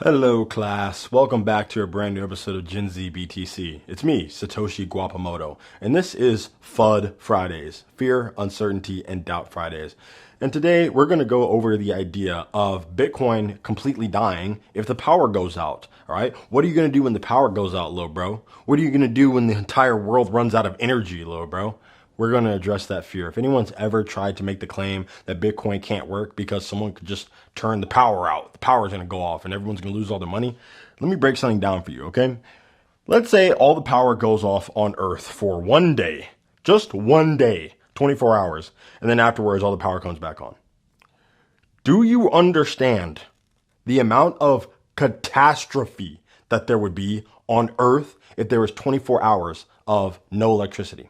Hello class, welcome back to a brand new episode of Gen Z BTC. It's me, Satoshi Guapamoto, and this is FUD Fridays, Fear, Uncertainty, and Doubt Fridays. And today we're going to go over the idea of Bitcoin completely dying if the power goes out, alright? What are you going to do when the power goes out, little bro? What are you going to do when the entire world runs out of energy, little bro? We're going to address that fear. If anyone's ever tried to make the claim that Bitcoin can't work because someone could just turn the power out, the power is going to go off and everyone's going to lose all their money, let me break something down for you, okay? Let's say all the power goes off on Earth for one day, just one day, 24 hours, and then afterwards all the power comes back on. Do you understand the amount of catastrophe that there would be on Earth if there was 24 hours of no electricity?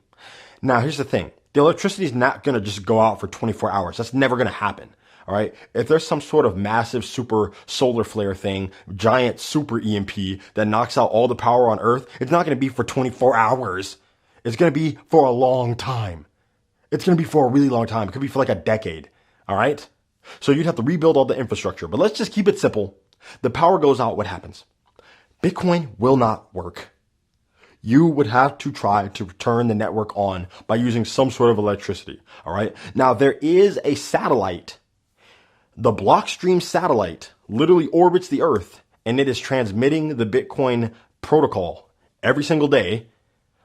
Now, here's the thing. The electricity is not going to just go out for 24 hours. That's never going to happen. All right. If there's some sort of massive super solar flare thing, giant super EMP that knocks out all the power on Earth, it's not going to be for 24 hours. It's going to be for a long time. It's going to be for a really long time. It could be for like a decade. All right. So you'd have to rebuild all the infrastructure. But let's just keep it simple. The power goes out. What happens? Bitcoin will not work. You would have to try to turn the network on by using some sort of electricity. All right. Now, there is a satellite. The Blockstream satellite literally orbits the Earth and it is transmitting the Bitcoin protocol every single day.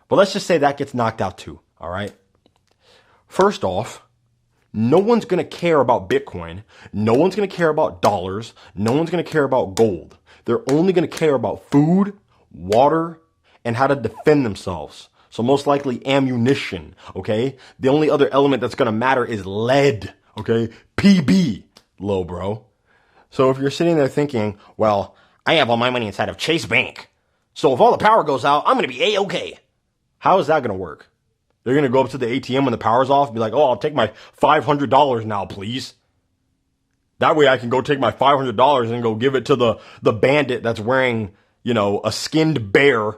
But let's just say that gets knocked out too. All right. First off, no one's going to care about Bitcoin. No one's going to care about dollars. No one's going to care about gold. They're only going to care about food, water, and how to defend themselves. So most likely ammunition, okay? The only other element that's going to matter is lead, okay? PB, low bro. So if you're sitting there thinking, well, I have all my money inside of Chase Bank, so if all the power goes out, I'm going to be A-okay. How is that going to work? They're going to go up to the ATM when the power's off and be like, oh, I'll take my $500 now, please. That way I can go take my $500 and go give it to the bandit that's wearing, a skinned bear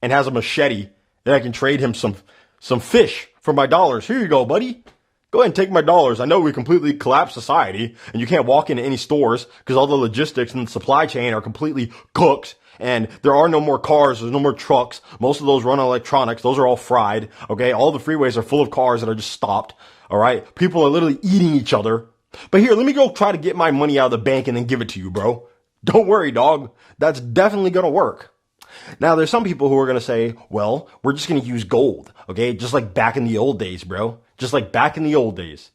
and has a machete, then I can trade him some fish for my dollars. Here you go, buddy. Go ahead and take my dollars. I know we completely collapsed society and you can't walk into any stores because all the logistics and the supply chain are completely cooked and there are no more cars. There's no more trucks. Most of those run on electronics. Those are all fried. Okay. All the freeways are full of cars that are just stopped. All right. People are literally eating each other. But here, let me go try to get my money out of the bank and then give it to you, bro. Don't worry, dog. That's definitely going to work. Now, there's some people who are going to say, well, we're just going to use gold, okay? Just like back in the old days, bro. Just like back in the old days.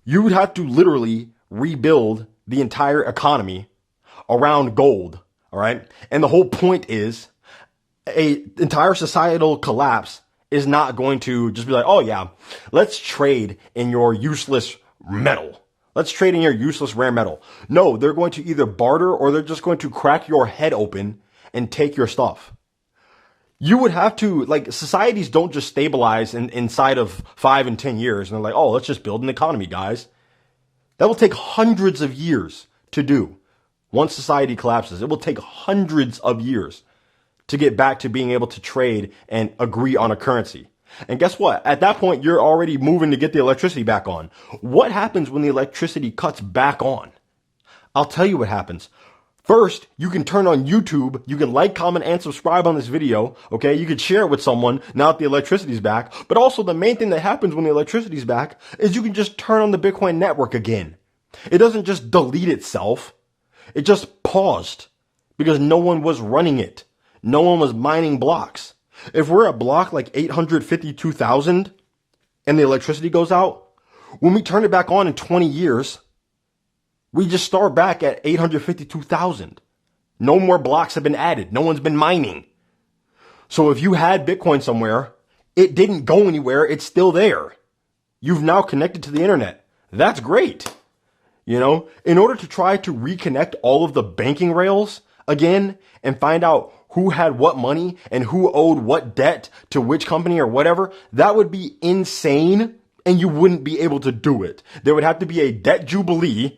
You would have to literally rebuild the entire economy around gold, all right? And the whole point is a entire societal collapse is not going to just be like, oh, yeah, let's trade in your useless metal. Let's trade in your useless rare metal. No, they're going to either barter or they're just going to crack your head open and take your stuff. You would have to, societies don't just stabilize inside of 5 and 10 years. And they're like, oh, let's just build an economy, guys. That will take hundreds of years to do. Once society collapses, it will take hundreds of years to get back to being able to trade and agree on a currency. And guess what? At that point, you're already moving to get the electricity back on. What happens when the electricity cuts back on? I'll tell you what happens. First, you can turn on YouTube, you can like, comment, and subscribe on this video, okay? You could share it with someone now that the electricity's back. But also the main thing that happens when the electricity's back is you can just turn on the Bitcoin network again. It doesn't just delete itself. It just paused because no one was running it. No one was mining blocks. If we're at block like 852,000 and the electricity goes out, when we turn it back on in 20 years, we just start back at 852,000. No more blocks have been added. No one's been mining. So if you had Bitcoin somewhere, it didn't go anywhere. It's still there. You've now connected to the internet. That's great. In order to try to reconnect all of the banking rails again and find out who had what money and who owed what debt to which company or whatever, that would be insane and you wouldn't be able to do it. There would have to be a debt jubilee.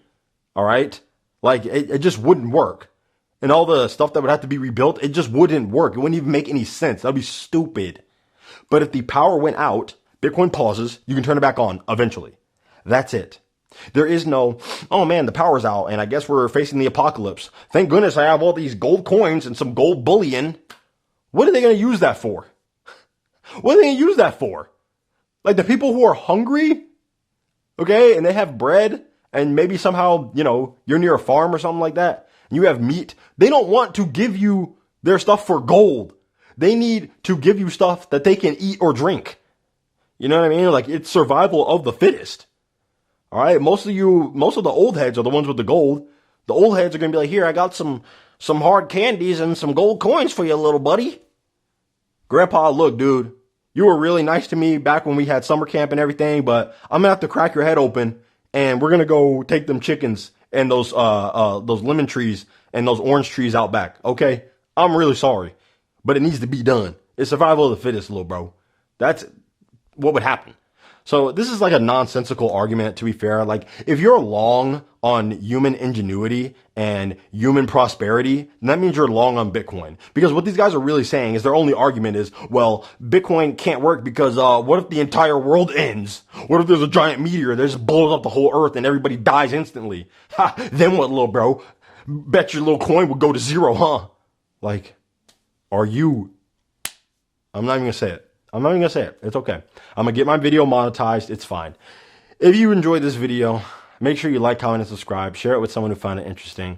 All right. It just wouldn't work. And all the stuff that would have to be rebuilt, it just wouldn't work. It wouldn't even make any sense. That'd be stupid. But if the power went out, Bitcoin pauses, you can turn it back on eventually. That's it. There is no, oh man, the power's out and I guess we're facing the apocalypse. Thank goodness I have all these gold coins and some gold bullion. What are they going to use that for? What are they going to use that for? Like the people who are hungry, okay, and they have bread and maybe somehow, you're near a farm or something like that and you have meat. They don't want to give you their stuff for gold. They need to give you stuff that they can eat or drink. You know what I mean? Like it's survival of the fittest. All right. Most of the old heads are the ones with the gold. The old heads are going to be like, here, I got some hard candies and some gold coins for you, little buddy. Grandpa, look, dude, you were really nice to me back when we had summer camp and everything, but I'm going to have to crack your head open and we're going to go take them chickens and those lemon trees and those orange trees out back. Okay. I'm really sorry, but it needs to be done. It's survival of the fittest, little bro. That's what would happen. So this is like a nonsensical argument, to be fair. Like if you're long on human ingenuity and human prosperity, then that means you're long on Bitcoin. Because what these guys are really saying is their only argument is, well, Bitcoin can't work because what if the entire world ends? What if there's a giant meteor that just blows up the whole earth and everybody dies instantly? Ha, then what, little bro? Bet your little coin would go to zero, huh? Like, are you... I'm not even going to say it. I'm not even going to say it. It's okay. I'm going to get my video monetized. It's fine. If you enjoyed this video, make sure you like, comment, and subscribe. Share it with someone who found it interesting.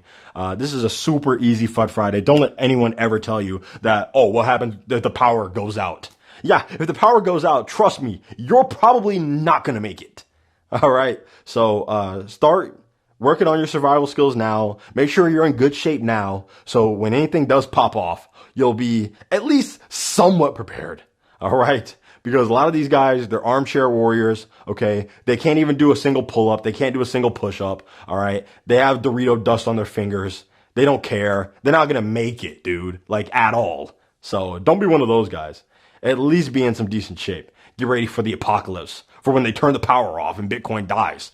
This is a super easy FUD Friday. Don't let anyone ever tell you that, oh, what happens if the power goes out? Yeah, if the power goes out, trust me, you're probably not going to make it. All right? So start working on your survival skills now. Make sure you're in good shape now. So when anything does pop off, you'll be at least somewhat prepared. All right. Because a lot of these guys, they're armchair warriors. Okay. They can't even do a single pull up. They can't do a single push up. All right. They have Dorito dust on their fingers. They don't care. They're not going to make it, dude. Like at all. So don't be one of those guys. At least be in some decent shape. Get ready for the apocalypse, for when they turn the power off and Bitcoin dies.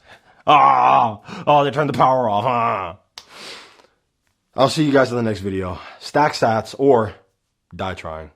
They turned the power off. I'll see you guys in the next video. Stack sats or die trying.